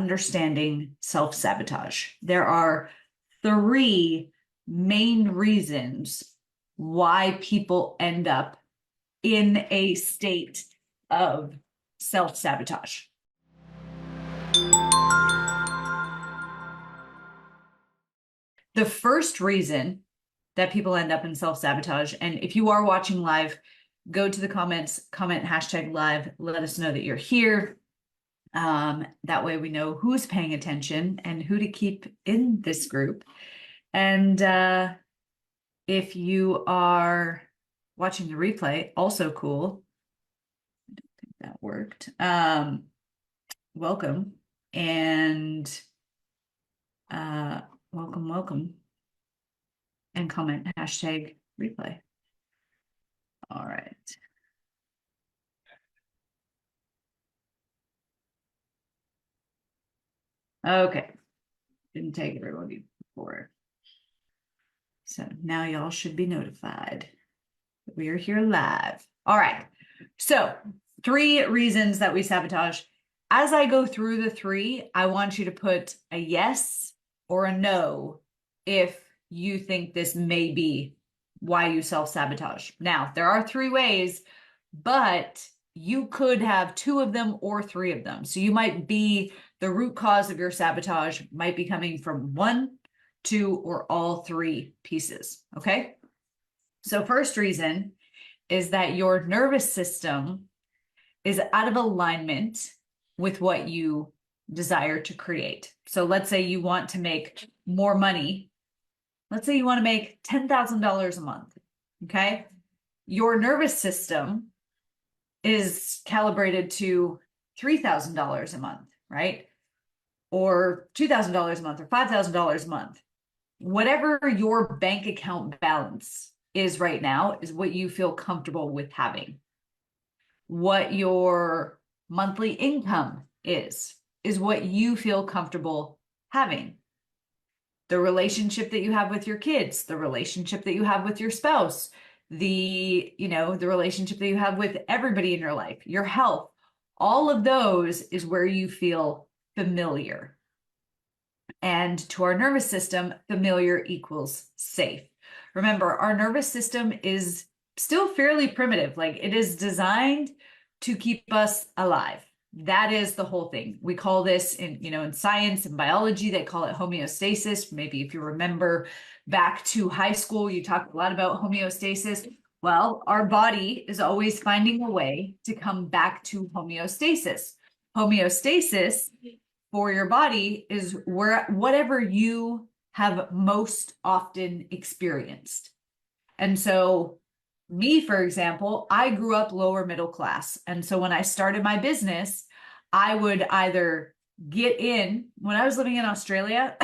understanding self-sabotage. There are three main reasons why people end up in a state of self-sabotage. The first reason that people end up in self-sabotage, and if you are watching live, go to the comments, comment #live, let us know that you're here. That way we know who's paying attention and who to keep in this group. And if you are watching the replay, also cool. I don't think that worked. Welcome. And welcome. And comment #replay. All right. Okay. Didn't take everybody before. So now y'all should be notified that we are here live. All right. So 3 reasons that we sabotage. As I go through the 3, I want you to put a yes or a no if you think this may be why you self-sabotage. Now, there are 3 ways, but you could have 2 of them or 3 of them. So you might be, the root cause of your sabotage might be coming from 1, 2, or all 3 pieces, okay? So first reason is that your nervous system is out of alignment with what you desire to create. So let's say you want to make more money. Let's say you want to make $10,000 a month, okay? Your nervous system is calibrated to $3,000 a month, right? Or $2,000 a month or $5,000 a month. Whatever your bank account balance is right now is what you feel comfortable with having. What your monthly income is what you feel comfortable having. The relationship that you have with your kids, the relationship that you have with your spouse, the relationship that you have with everybody in your life, your health, all of those is where you feel familiar. And to our nervous system, familiar equals safe. Remember, our nervous system is still fairly primitive. Like, it is designed to keep us alive. That is the whole thing. We call this in science and biology, they call it homeostasis. Maybe if you remember back to high school, you talked a lot about homeostasis. Well, our body is always finding a way to come back to homeostasis. Homeostasis for your body is whatever you have most often experienced. And so me, for example, I grew up lower middle class. And so when I started my business, I would either get in, when I was living in Australia,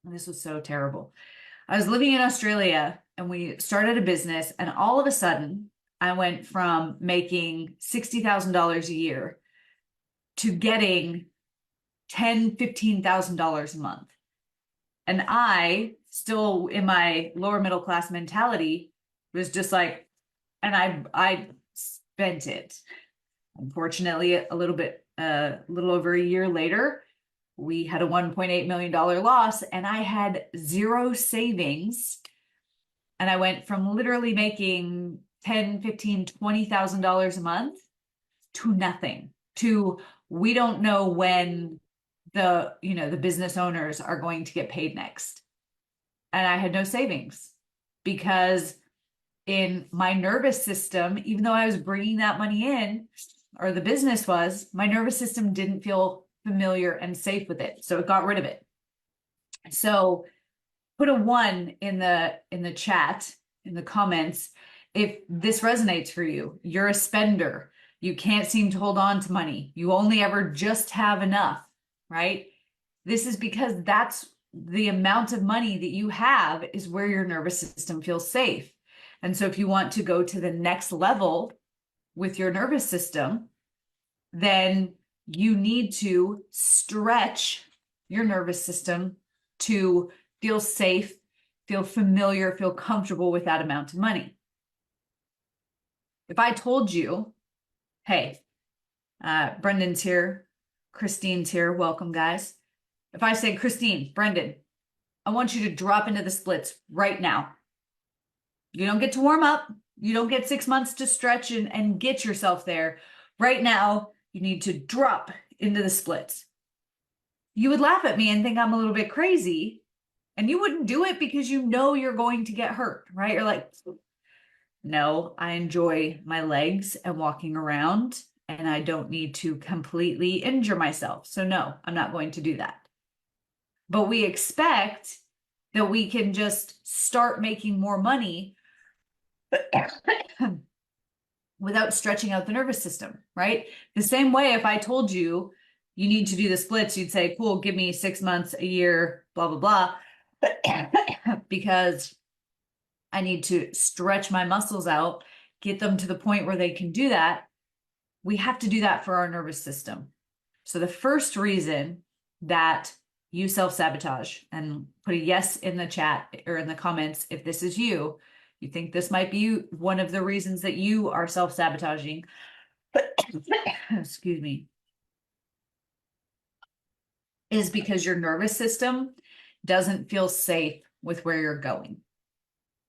this was so terrible. I was living in Australia and we started a business, and all of a sudden I went from making $60,000 a year to getting $10,000, $15,000 a month. And I, still in my lower middle class mentality, was just like, and I spent it. Unfortunately, a little over a year later, we had a $1.8 million loss, and I had 0 savings. And I went from literally making $10,000, $15,000, $20,000 a month to nothing, to we don't know when the business owners are going to get paid next. And I had no savings because in my nervous system, even though I was bringing that money in, or the business was, my nervous system didn't feel familiar and safe with it. So it got rid of it. So put a 1 in the chat, in the comments, if this resonates for you. You're a spender. You can't seem to hold on to money. You only ever just have enough, right? This is because that's the amount of money that you have is where your nervous system feels safe. And so if you want to go to the next level with your nervous system, then you need to stretch your nervous system to feel safe, feel familiar, feel comfortable with that amount of money. If I told you, hey, Brendan's here, Christine's here. Welcome, guys. If I say, Christine, Brendan, I want you to drop into the splits right now. You don't get to warm up. You don't get 6 months to stretch and get yourself there. Right now, you need to drop into the splits. You would laugh at me and think I'm a little bit crazy, and you wouldn't do it because you know you're going to get hurt, right? You're like, no, I enjoy my legs and walking around, and I don't need to completely injure myself. So no, I'm not going to do that. But we expect that we can just start making more money without stretching out the nervous system, right? The same way if I told you you need to do the splits, you'd say, cool, give me 6 months, a year, blah, blah, blah, because I need to stretch my muscles out, get them to the point where they can do that. We have to do that for our nervous system. So the first reason that you self-sabotage, and put a yes in the chat or in the comments if this is you, you think this might be one of the reasons that you are self-sabotaging, excuse me, is because your nervous system doesn't feel safe with where you're going.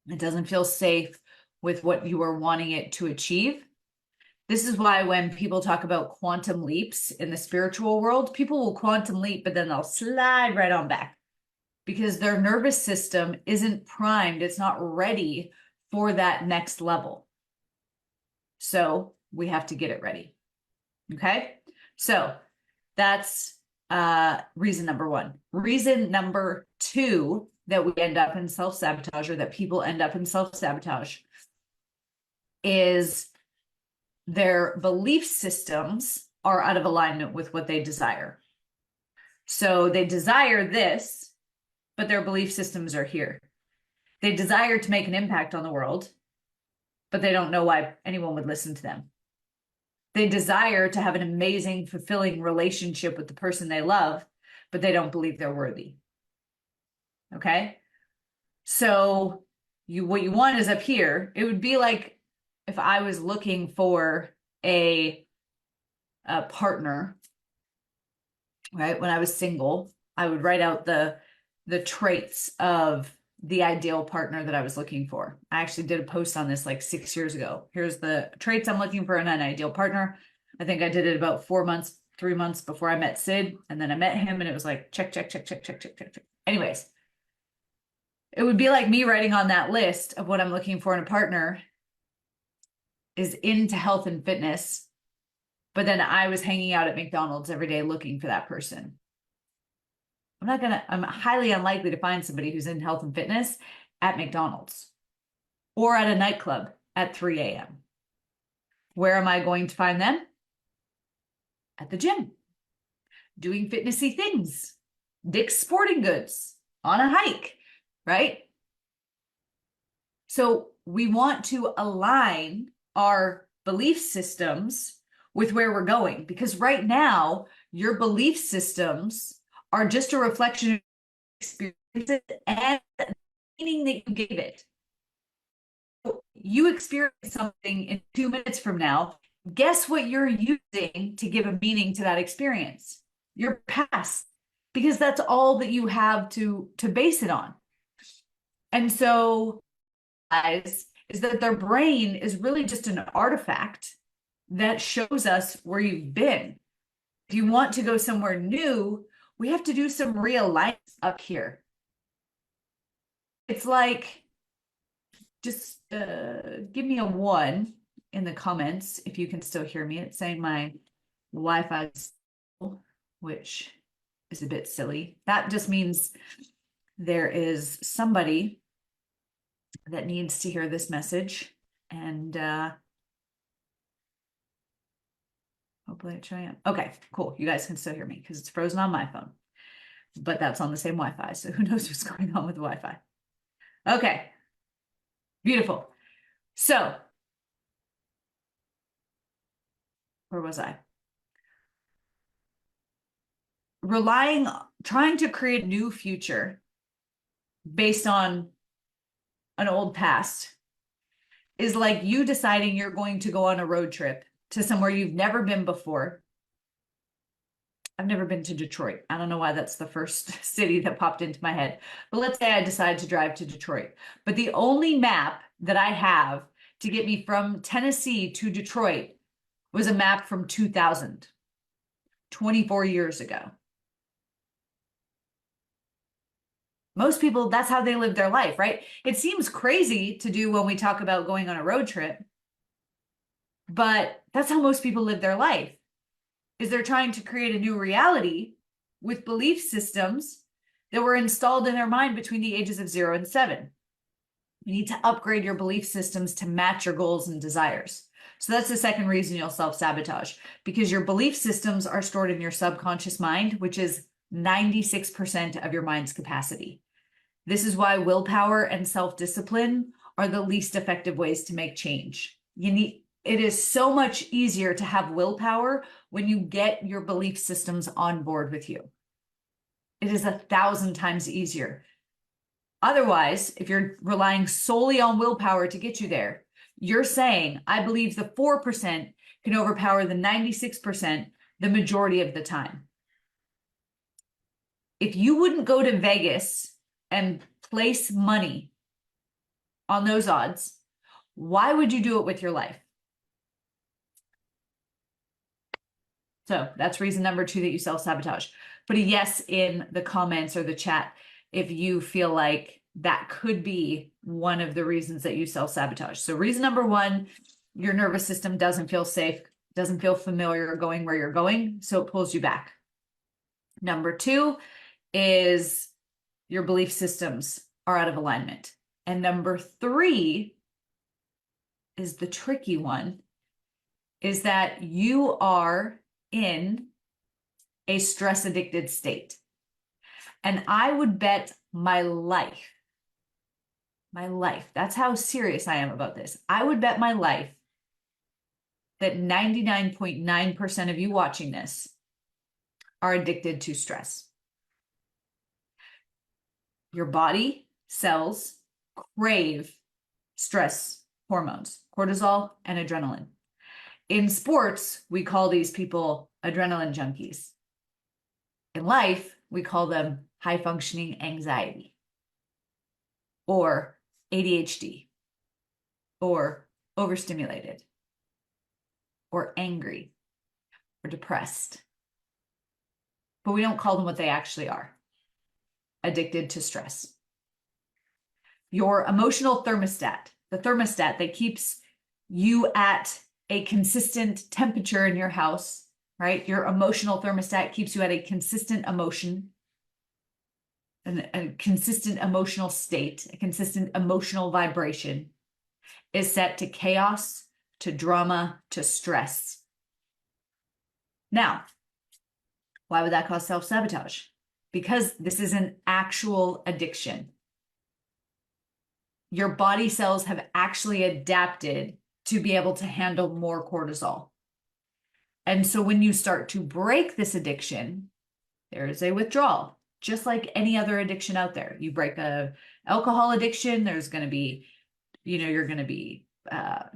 It doesn't feel safe with what you are wanting it to achieve. This is why when people talk about quantum leaps in the spiritual world, people will quantum leap, but then they'll slide right on back because their nervous system isn't primed. It's not ready for that next level. So we have to get it ready. Okay. So that's reason number one. Reason number two that we end up in self-sabotage, or that people end up in self-sabotage, is their belief systems are out of alignment with what they desire. So they desire this, but their belief systems are here. They desire to make an impact on the world, but they don't know why anyone would listen to them. They desire to have an amazing, fulfilling relationship with the person they love, but they don't believe they're worthy. Okay? So what you want is up here. It would be like if I was looking for a partner, right? When I was single, I would write out the traits of the ideal partner that I was looking for. I actually did a post on this like 6 years ago. Here's the traits I'm looking for in an ideal partner. I think I did it about 4 months, 3 months before I met Sid. And then I met him and it was like, check, check, check, check, check, check, check, check. Anyways, it would be like me writing on that list of what I'm looking for in a partner is into health and fitness. But then I was hanging out at McDonald's every day looking for that person. I'm highly unlikely to find somebody who's in health and fitness at McDonald's or at a nightclub at 3 a.m. Where am I going to find them? At the gym, doing fitnessy things, Dick's Sporting Goods, on a hike, right? So we want to align our belief systems with where we're going, because right now your belief systems are just a reflection of experiences and the meaning that you gave it. You experience something in 2 minutes from now. Guess what you're using to give a meaning to that experience? Your past, because that's all that you have to base it on. And so, guys, is that their brain is really just an artifact that shows us where you've been. If you want to go somewhere new, we have to do some realignment up here. It's like, just give me a 1 in the comments if you can still hear me. It's saying my Wi-Fi is still, which is a bit silly. That just means there is somebody that needs to hear this message, and hopefully it's showing up. Okay, cool. You guys can still hear me because it's frozen on my phone, but that's on the same Wi-Fi, so who knows what's going on with the Wi-Fi. Okay, beautiful. So, where was I? Trying to create a new future based on an old past is like you deciding you're going to go on a road trip to somewhere you've never been before. I've never been to Detroit. I don't know why that's the first city that popped into my head. But let's say I decide to drive to Detroit. But the only map that I have to get me from Tennessee to Detroit was a map from 2000, 24 years ago. Most people, that's how they live their life, right? It seems crazy to do when we talk about going on a road trip, but that's how most people live their life, is they're trying to create a new reality with belief systems that were installed in their mind between the ages of 0 and 7. You need to upgrade your belief systems to match your goals and desires. So that's the second reason you'll self-sabotage, because your belief systems are stored in your subconscious mind, which is 96% of your mind's capacity. This is why willpower and self-discipline are the least effective ways to make change. It is so much easier to have willpower when you get your belief systems on board with you. It is 1,000 times easier. Otherwise, if you're relying solely on willpower to get you there, you're saying, I believe the 4% can overpower the 96% the majority of the time. If you wouldn't go to Vegas and place money on those odds, why would you do it with your life? So that's reason number 2 that you self-sabotage. Put a yes in the comments or the chat if you feel like that could be one of the reasons that you self-sabotage. So reason number 1, your nervous system doesn't feel safe, doesn't feel familiar going where you're going, so it pulls you back. Number 2 is your belief systems are out of alignment. And number 3 is the tricky one, is that you are in a stress-addicted state. And I would bet my life, that's how serious I am about this. I would bet my life that 99.9% of you watching this are addicted to stress. Your body cells crave stress hormones, cortisol and adrenaline. In sports, we call these people adrenaline junkies. In life, we call them high-functioning anxiety, or ADHD, or overstimulated, or angry, or depressed. But we don't call them what they actually are: addicted to stress. Your emotional thermostat, the thermostat that keeps you at a consistent temperature in your house, right? Your emotional thermostat keeps you at a consistent emotion, a consistent emotional state, a consistent emotional vibration, is set to chaos, to drama, to stress. Now, why would that cause self-sabotage? Because this is an actual addiction. Your body cells have actually adapted to be able to handle more cortisol. And so when you start to break this addiction, there is a withdrawal, just like any other addiction out there. You break a alcohol addiction, there's going to be, you're going to be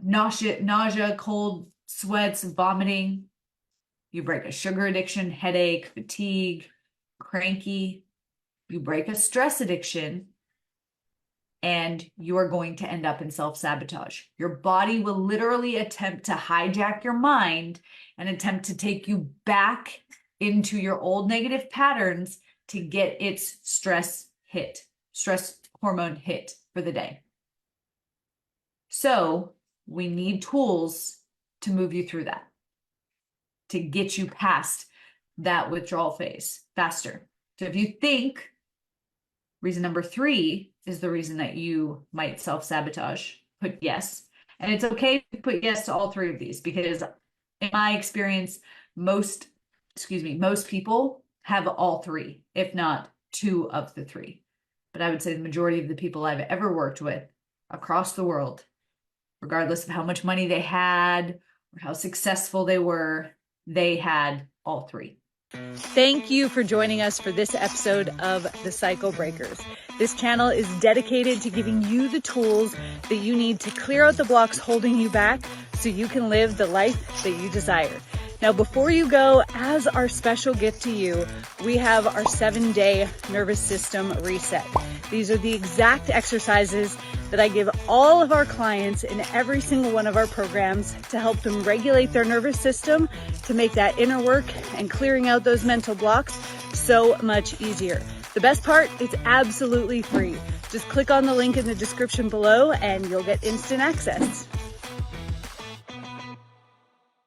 nausea, cold sweats, vomiting. You break a sugar addiction, headache, fatigue, cranky. You break a stress addiction, and you are going to end up in self-sabotage. Your body will literally attempt to hijack your mind and attempt to take you back into your old negative patterns to get its stress hormone hit for the day. So we need tools to move you through that, to get you past that withdrawal phase faster. So if you think reason number 3 is the reason that you might self-sabotage, put yes. And it's okay to put yes to all 3 of these, because in my experience, most people have all 3, if not 2 of the 3. But I would say the majority of the people I've ever worked with across the world, regardless of how much money they had or how successful they were, they had all 3. Thank you for joining us for this episode of The Cycle Breakers. This channel is dedicated to giving you the tools that you need to clear out the blocks holding you back so you can live the life that you desire. Now, before you go, as our special gift to you, we have our 7-day nervous system reset. These are the exact exercises that I give all of our clients in every single one of our programs to help them regulate their nervous system, to make that inner work and clearing out those mental blocks so much easier. The best part, it's absolutely free. Just click on the link in the description below and you'll get instant access.